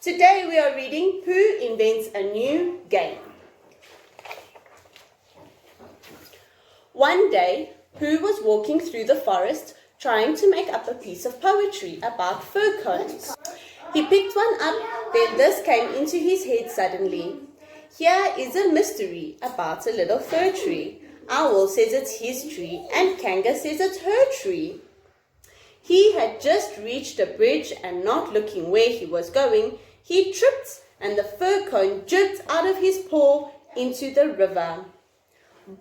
Today we are reading Pooh Invents a New Game. One day, Pooh was walking through the forest trying to make up a piece of poetry about fir cones. He picked one up, then this came into his head suddenly. Here is a mystery about a little fir tree. Owl says it's his tree and Kanga says it's her tree. He had just reached a bridge and not looking where he was going, he tripped and the fir cone jerked out of his paw into the river.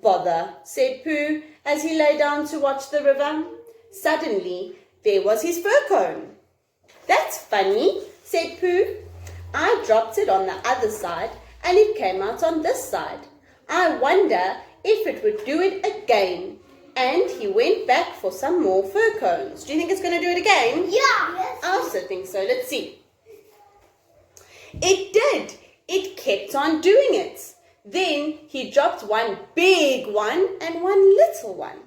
Bother, said Pooh as he lay down to watch the river. Suddenly, there was his fir cone. That's funny, said Pooh. I dropped it on the other side and it came out on this side. I wonder if it would do it again. And he went back for some more fir cones. Do you think it's going to do it again? Yeah. I also think so. Let's see. It did. It kept on doing it. Then he dropped one big one and one little one.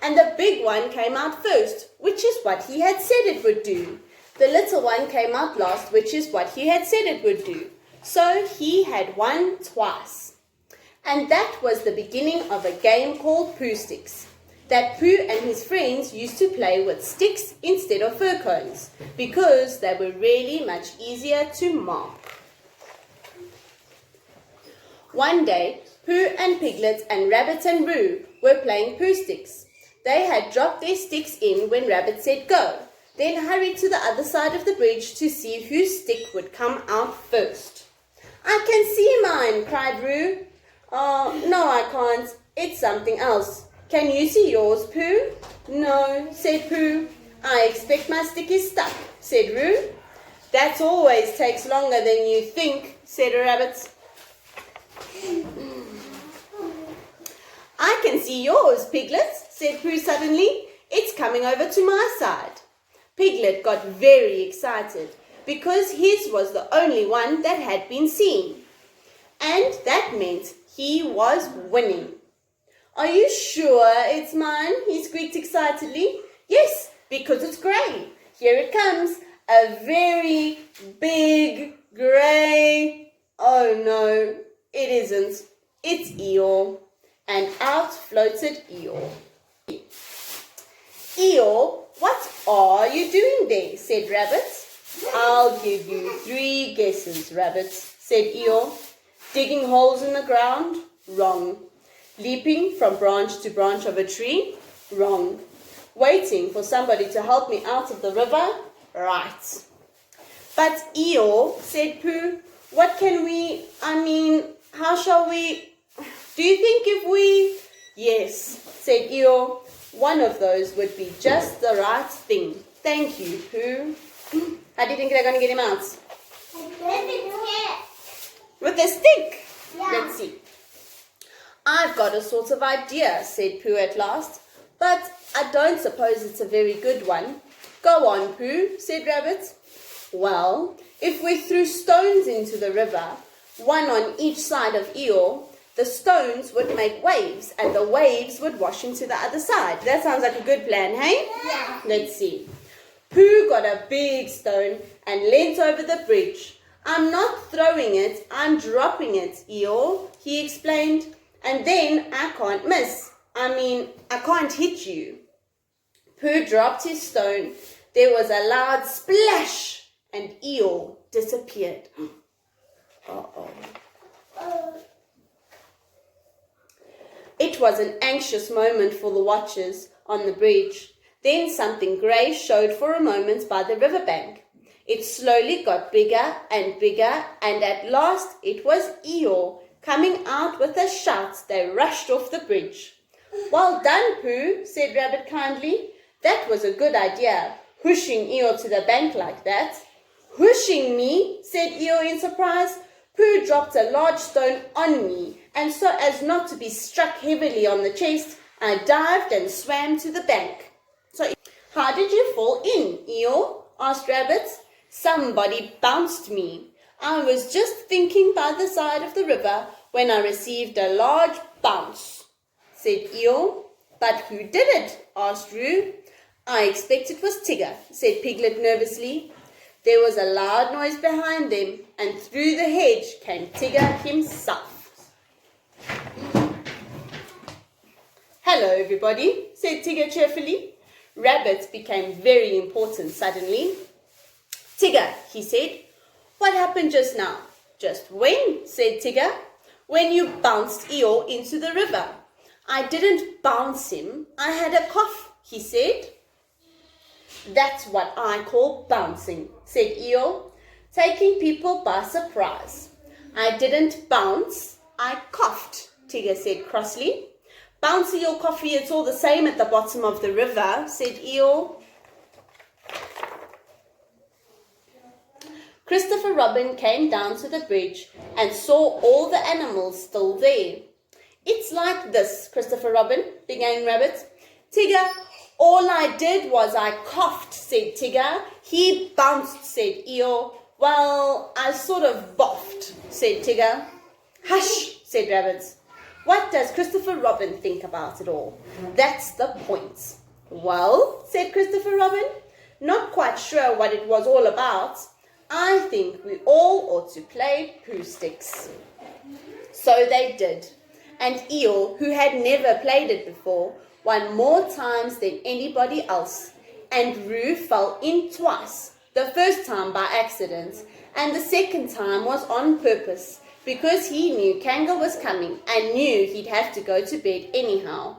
And the big one came out first, which is what he had said it would do. The little one came out last, which is what he had said it would do. So he had won twice. And that was the beginning of a game called Pooh Sticks, that Pooh and his friends used to play with sticks instead of fir cones, because they were really much easier to mark. One day, Pooh and Piglet and Rabbit and Roo were playing Pooh Sticks. They had dropped their sticks in when Rabbit said go, then hurried to the other side of the bridge to see whose stick would come out first. I can see mine, cried Roo. Oh, no I can't. It's something else. Can you see yours, Pooh? No, said Pooh. I expect my stick is stuck, said Roo. That always takes longer than you think, said Rabbit. I can see yours, Piglet, said Pooh suddenly. It's coming over to my side. Piglet got very excited because his was the only one that had been seen. And that meant he was winning. Are you sure it's mine? He squeaked excitedly. Yes, because it's grey. Here it comes. A very big grey. Oh no, it isn't. It's Eeyore. And out floated Eeyore. Eeyore, what are you doing there? Said Rabbit. I'll give you 3 guesses, Rabbit, said Eeyore. Digging holes in the ground? Wrong. Leaping from branch to branch of a tree? Wrong. Waiting for somebody to help me out of the river? Right. But Eeyore, said Pooh, what can we, how shall we, do you think if we, yes, said Eeyore, one of those would be just the right thing. Thank you, Pooh. How do you think they're going to get him out? With a stick. Yeah. Let's see. I've got a sort of idea, said Pooh at last, but I don't suppose it's a very good one. Go on, Pooh, said Rabbit. Well, if we threw stones into the river, one on each side of Eeyore, the stones would make waves and the waves would wash into the other side. That sounds like a good plan, hey? Yeah. Let's see. Pooh got a big stone and leant over the bridge. I'm not throwing it, I'm dropping it, Eeyore, he explained. And then I can't miss. I can't hit you. Pooh dropped his stone. There was a loud splash and Eeyore disappeared. Uh-oh. It was an anxious moment for the watchers on the bridge. Then something grey showed for a moment by the riverbank. It slowly got bigger and bigger, and at last it was Eeyore. Coming out with a shout, they rushed off the bridge. Well done, Pooh, said Rabbit kindly. That was a good idea, whooshing Eeyore to the bank like that. Whooshing me, said Eeyore in surprise. Pooh dropped a large stone on me, and so as not to be struck heavily on the chest, I dived and swam to the bank. So, how did you fall in, Eeyore? Asked Rabbit. Somebody bounced me. I was just thinking by the side of the river when I received a large bounce, said Eeyore. But who did it? Asked Roo. I expect it was Tigger, said Piglet nervously. There was a loud noise behind them, and through the hedge came Tigger himself. "Hello, everybody," said Tigger cheerfully. Rabbit became very important suddenly. "Tigger," he said, "what happened just now?" "Just when?" said Tigger. "When you bounced Eeyore into the river." "I didn't bounce him. I had a cough," he said. "That's what I call bouncing," said Eeyore, "taking people by surprise." "I didn't bounce. I coughed," Tigger said crossly. "Bouncy or coffee, it's all the same at the bottom of the river," said Eeyore. Christopher Robin came down to the bridge and saw all the animals still there. "It's like this, Christopher Robin," began Rabbit. "Tigger, all I did was I coughed," said Tigger. "He bounced," said Eeyore. "Well, I sort of boffed," said Tigger. "Hush," said Rabbit. "What does Christopher Robin think about it all? That's the point." "Well," said Christopher Robin, not quite sure what it was all about, "I think we all ought to play Pooh sticks." So they did, and Eeyore, who had never played it before, won more times than anybody else, and Roo fell in twice, the first time by accident, and the second time was on purpose, because he knew Kanga was coming and knew he'd have to go to bed anyhow.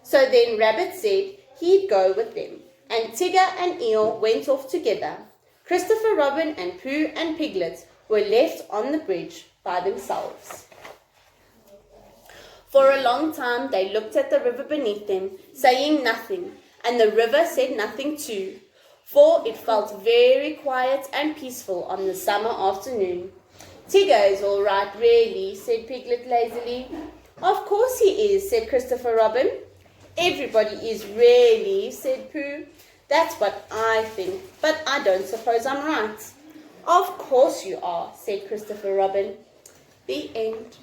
So then Rabbit said he'd go with them, and Tigger and Eeyore went off together. Christopher Robin and Pooh and Piglet were left on the bridge by themselves. For a long time they looked at the river beneath them, saying nothing, and the river said nothing too, for it felt very quiet and peaceful on the summer afternoon. "Tigger is all right, really," said Piglet lazily. "Of course he is," said Christopher Robin. "Everybody is, really," said Pooh. "That's what I think, but I don't suppose I'm right." "Of course you are," said Christopher Robin. The end.